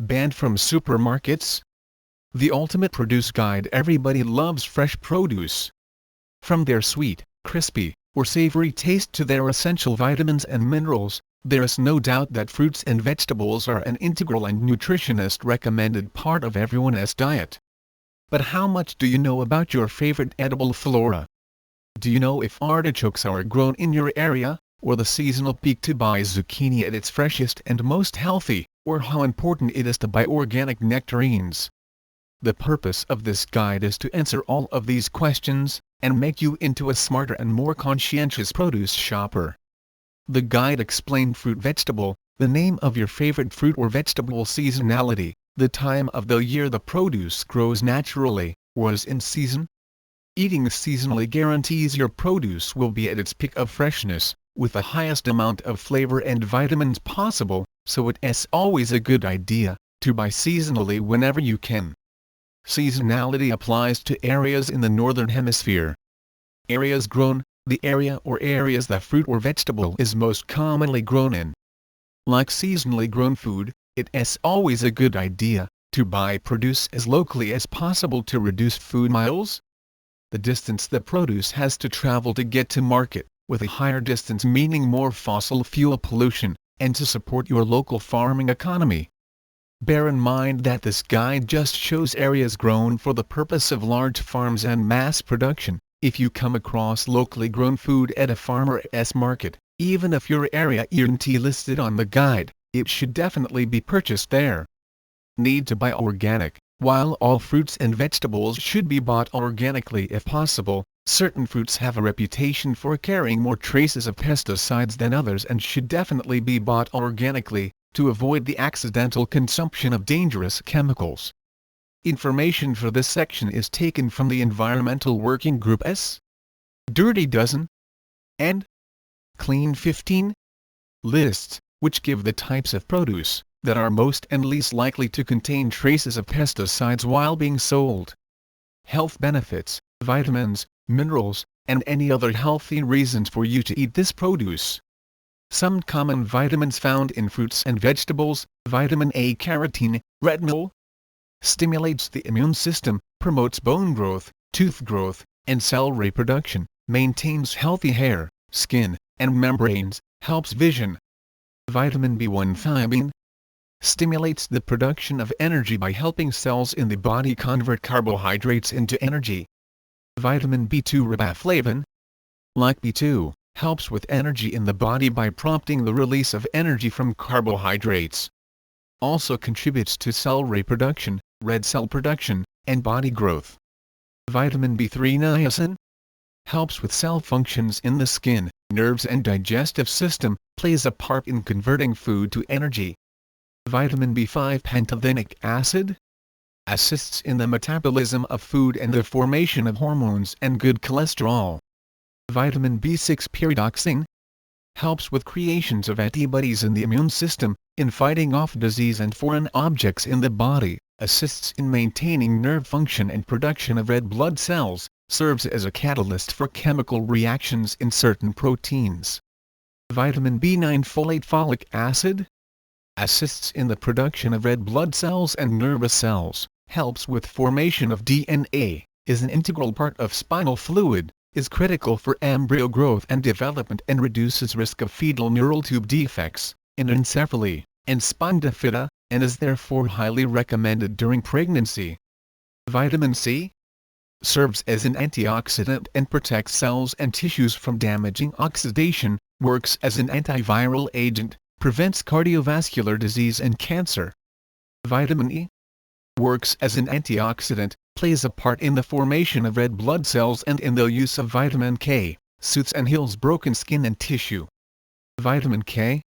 banned from supermarkets? The ultimate produce guide. Everybody loves fresh produce. From their sweet, crispy, or savory taste to their essential vitamins and minerals, there is no doubt that fruits and vegetables are an integral and nutritionist-recommended part of everyone's diet. But how much do you know about your favorite edible flora? Do you know if artichokes are grown in your area, or the seasonal peak to buy zucchini at its freshest and most healthy, or how important it is to buy organic nectarines? The purpose of this guide is to answer all of these questions, and make you into a smarter and more conscientious produce shopper. The guide explained fruit vegetable, the name of your favorite fruit or vegetable, seasonality, the time of the year the produce grows naturally, or is in season. Eating seasonally guarantees your produce will be at its peak of freshness, with the highest amount of flavor and vitamins possible, so it's always a good idea to buy seasonally whenever you can. Seasonality applies to areas in the Northern Hemisphere. Areas grown, the area or areas the fruit or vegetable is most commonly grown in. Like seasonally grown food, it's always a good idea to buy produce as locally as possible to reduce food miles. The distance the produce has to travel to get to market, with a higher distance meaning more fossil fuel pollution, and to support your local farming economy. Bear in mind that this guide just shows areas grown for the purpose of large farms and mass production. If you come across locally grown food at a farmer's market, even if your area isn't listed on the guide, it should definitely be purchased there. Need to buy organic. While all fruits and vegetables should be bought organically if possible, certain fruits have a reputation for carrying more traces of pesticides than others and should definitely be bought organically, to avoid the accidental consumption of dangerous chemicals. Information for this section is taken from the Environmental Working Group's Dirty Dozen and Clean 15 lists, which give the types of produce that are most and least likely to contain traces of pesticides while being sold. Health benefits, vitamins, minerals, and any other healthy reasons for you to eat this produce. Some common vitamins found in fruits and vegetables: vitamin A, carotene, retinol. Stimulates the immune system, promotes bone growth, tooth growth, and cell reproduction, maintains healthy hair, skin, and membranes, helps vision. Vitamin B1, thiamine. Stimulates the production of energy by helping cells in the body convert carbohydrates into energy. Vitamin B2, riboflavin. Like B2, helps with energy in the body by prompting the release of energy from carbohydrates. Also contributes to cell reproduction, red cell production, and body growth. Vitamin B3, niacin. Helps with cell functions in the skin, nerves and digestive system, plays a part in converting food to energy. Vitamin B5, pantothenic acid. Assists in the metabolism of food and the formation of hormones and good cholesterol. Vitamin B6, pyridoxine. Helps with creations of antibodies in the immune system, in fighting off disease and foreign objects in the body, assists in maintaining nerve function and production of red blood cells, serves as a catalyst for chemical reactions in certain proteins. Vitamin B9, folate, folic acid. Assists in the production of red blood cells and nervous cells, helps with formation of DNA, is an integral part of spinal fluid, is critical for embryo growth and development and reduces risk of fetal neural tube defects, anencephaly, and spina bifida, and is therefore highly recommended during pregnancy. Vitamin C serves as an antioxidant and protects cells and tissues from damaging oxidation, works as an antiviral agent, prevents cardiovascular disease and cancer. Vitamin E works as an antioxidant, plays a part in the formation of red blood cells and in the use of vitamin K, soothes and heals broken skin and tissue. Vitamin K,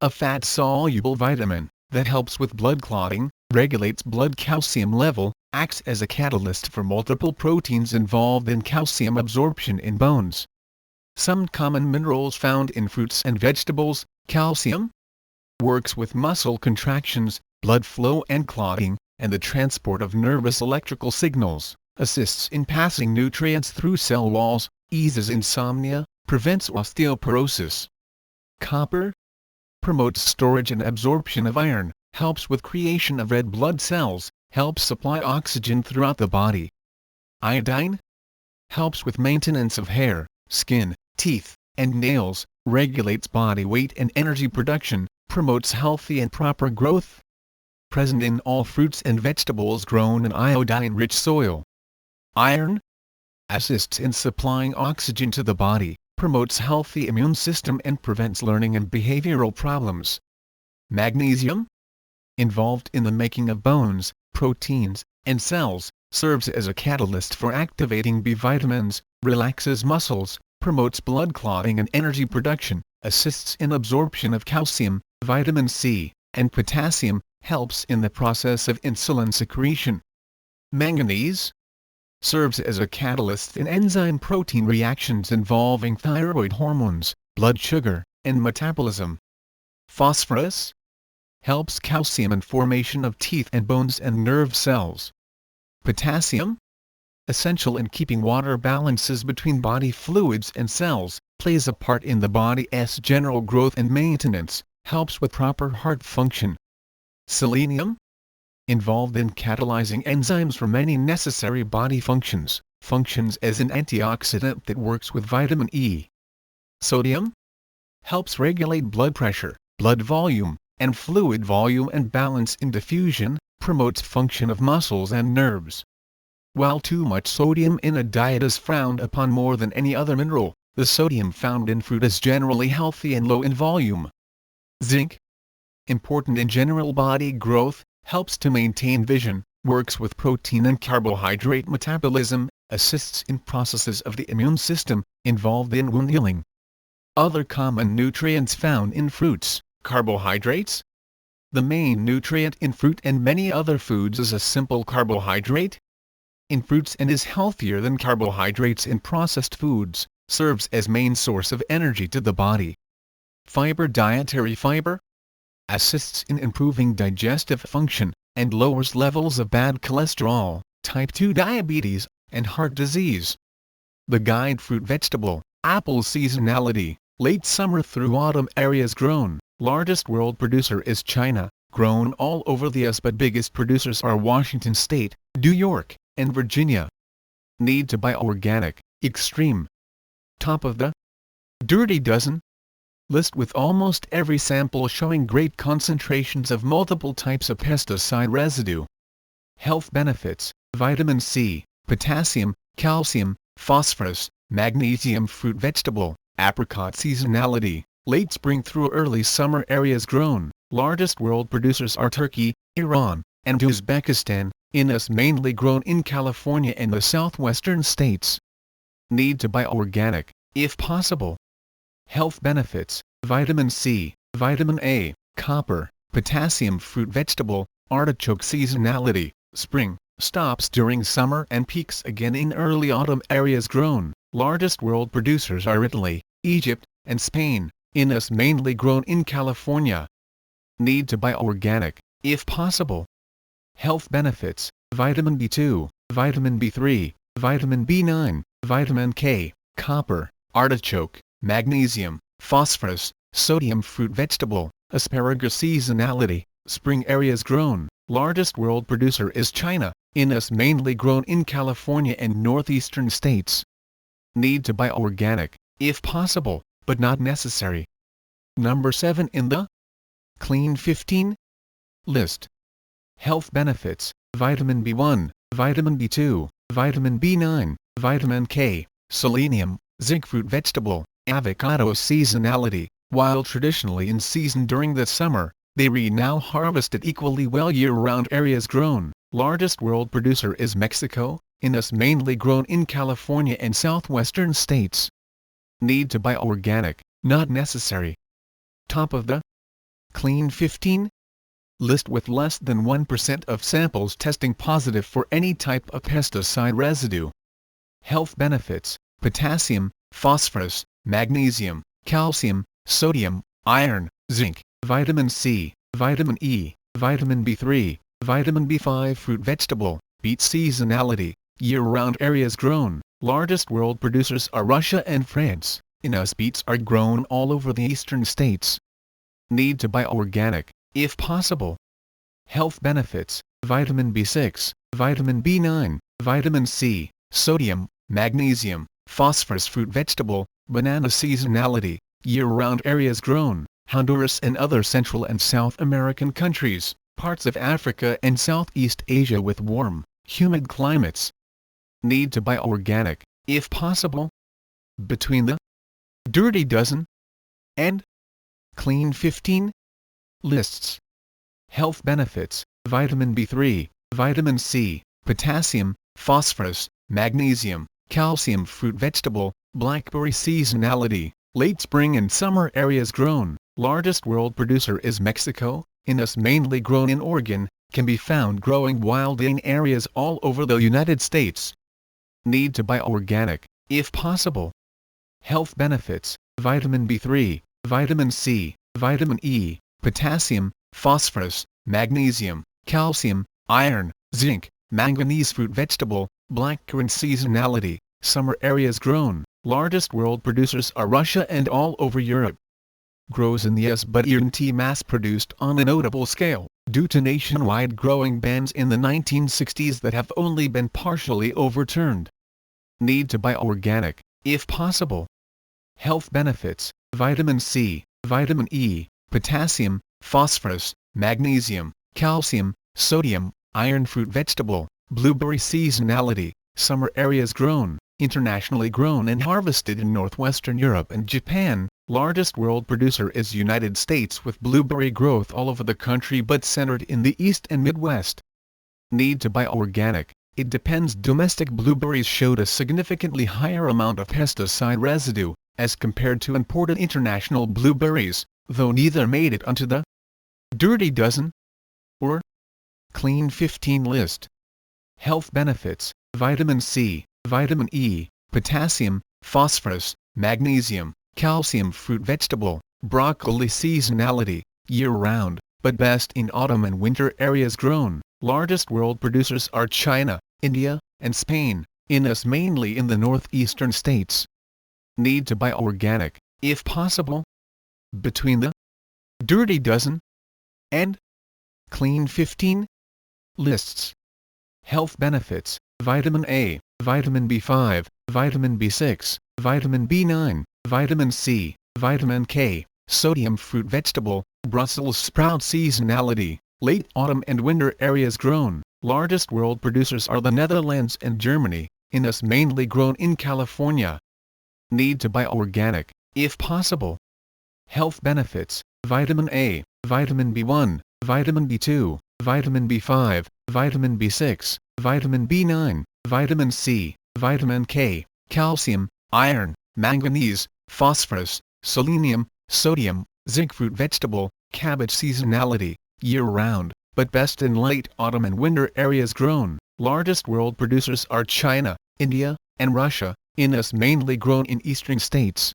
a fat-soluble vitamin that helps with blood clotting, regulates blood calcium level, acts as a catalyst for multiple proteins involved in calcium absorption in bones. Some common minerals found in fruits and vegetables: calcium works with muscle contractions, blood flow and clotting, and the transport of nervous electrical signals, assists in passing nutrients through cell walls, eases insomnia, prevents osteoporosis. Copper promotes storage and absorption of iron, helps with creation of red blood cells, helps supply oxygen throughout the body. Iodine helps with maintenance of hair, skin, teeth, and nails, regulates body weight and energy production, promotes healthy and proper growth. Present in all fruits and vegetables grown in iodine-rich soil. Iron assists in supplying oxygen to the body, promotes healthy immune system and prevents learning and behavioral problems. Magnesium involved in the making of bones, proteins, and cells, serves as a catalyst for activating B vitamins, relaxes muscles, promotes blood clotting and energy production, assists in absorption of calcium, vitamin C, and potassium, helps in the process of insulin secretion. Manganese serves as a catalyst in enzyme protein reactions involving thyroid hormones, blood sugar, and metabolism. Phosphorus helps calcium in formation of teeth and bones and nerve cells. Potassium essential in keeping water balances between body fluids and cells, plays a part in the body's general growth and maintenance, helps with proper heart function. Selenium involved in catalyzing enzymes for many necessary body functions, functions as an antioxidant that works with vitamin E. Sodium helps regulate blood pressure, blood volume, and fluid volume and balance in diffusion, promotes function of muscles and nerves. While too much sodium in a diet is frowned upon more than any other mineral, the sodium found in fruit is generally healthy and low in volume. Zinc important in general body growth, helps to maintain vision, works with protein and carbohydrate metabolism, assists in processes of the immune system, involved in wound healing. Other common nutrients found in fruits, carbohydrates. The main nutrient in fruit and many other foods is a simple carbohydrate. In fruits and is healthier than carbohydrates in processed foods, serves as main source of energy to the body. Fiber dietary fiber assists in improving digestive function, and lowers levels of bad cholesterol, type 2 diabetes, and heart disease. The guide fruit vegetable, apple seasonality, late summer through autumn areas grown, largest world producer is China, grown all over the US but biggest producers are Washington State, New York, and Virginia. Need to buy organic, extreme. Top of the Dirty Dozen list with almost every sample showing great concentrations of multiple types of pesticide residue. Health benefits, vitamin C, potassium, calcium, phosphorus, magnesium fruit vegetable, apricot seasonality, late spring through early summer areas grown, largest world producers are Turkey, Iran, and Uzbekistan, Inus mainly grown in California and the southwestern states. Need to buy organic, if possible. Health benefits, vitamin C, vitamin A, copper, potassium fruit vegetable, artichoke seasonality, spring, stops during summer and peaks again in early autumn areas grown, largest world producers are Italy, Egypt, and Spain, Inus mainly grown in California. Need to buy organic, if possible. Health benefits, vitamin B2, vitamin B3, vitamin B9, vitamin K, copper, artichoke, magnesium, phosphorus, sodium fruit vegetable, asparagus seasonality, spring areas grown, largest world producer is China, Inus mainly grown in California and northeastern states. Need to buy organic, if possible, but not necessary. Number 7 in the Clean 15 list. Health benefits, vitamin B1, vitamin B2, vitamin B9, vitamin K, selenium, zinc fruit vegetable, avocado seasonality, while traditionally in season during the summer, they now harvested equally well year-round areas grown, largest world producer is Mexico, Inus mainly grown in California and southwestern states. Need to buy organic, not necessary. Top of the Clean 15 list with less than 1% of samples testing positive for any type of pesticide residue. Health benefits, potassium, phosphorus, magnesium, calcium, sodium, iron, zinc, vitamin C, vitamin E, vitamin B3, vitamin B5 fruit vegetable, beet seasonality, year-round areas grown, largest world producers are Russia and France, Inus beets are grown all over the eastern states. Need to buy organic, if possible. Health benefits: vitamin B6, vitamin B9, vitamin C, sodium, magnesium, phosphorus. Fruit vegetable, banana. Seasonality: year-round. Areas grown: Honduras and other Central and South American countries, parts of Africa and Southeast Asia with warm, humid climates. Need to buy organic, if possible. Between the Dirty Dozen and Clean 15 lists. Health benefits: vitamin B3, vitamin C, potassium, phosphorus, magnesium, calcium. Fruit vegetable, blackberry. Seasonality: late spring and summer. Areas grown: largest world producer is Mexico, Inus. Mainly grown in Oregon, can be found growing wild in areas all over the United States. Need to buy organic, if possible. Health benefits: vitamin B3, vitamin C, vitamin E, potassium, phosphorus, magnesium, calcium, iron, zinc, manganese. Fruit vegetable, blackcurrant. Seasonality: summer. Areas grown: largest world producers are Russia and all over Europe. Grows in the US but isn't mass-produced on a notable scale, due to nationwide growing bans in the 1960s that have only been partially overturned. Need to buy organic, if possible. Health benefits: vitamin C, vitamin E, potassium, phosphorus, magnesium, calcium, sodium, iron. Fruit vegetable, blueberry. Seasonality: summer. Areas grown: internationally grown and harvested in northwestern Europe and Japan. Largest world producer is United States with blueberry growth all over the country but centered in the East and Midwest. Need to buy organic, it depends. Domestic blueberries showed a significantly higher amount of pesticide residue, as compared to imported international blueberries, though neither made it onto the Dirty Dozen or Clean 15 list. Health benefits: vitamin C, vitamin E, potassium, phosphorus, magnesium, calcium. Fruit vegetable, broccoli. Seasonality: year-round, but best in autumn and winter. Areas grown: largest world producers are China, India, and Spain, Inus. Mainly in the northeastern states. Need to buy organic, if possible. Between the Dirty Dozen and Clean 15 lists. Health benefits: vitamin A, vitamin B5, vitamin B6, vitamin B9, vitamin C, vitamin K, sodium. Fruit vegetable, Brussels sprout. Seasonality: late autumn and winter. Areas grown: largest world producers are the Netherlands and Germany, Inus. Mainly grown in California. Need to buy organic, if possible. Health benefits: vitamin A, vitamin B1, vitamin B2, vitamin B5, vitamin B6, vitamin B9, vitamin C, vitamin K, calcium, iron, manganese, phosphorus, selenium, sodium, zinc. Fruit vegetable, cabbage. Seasonality: year-round, but best in late autumn and winter. Areas grown: largest world producers are China, India, and Russia, Inus. Mainly grown in eastern states.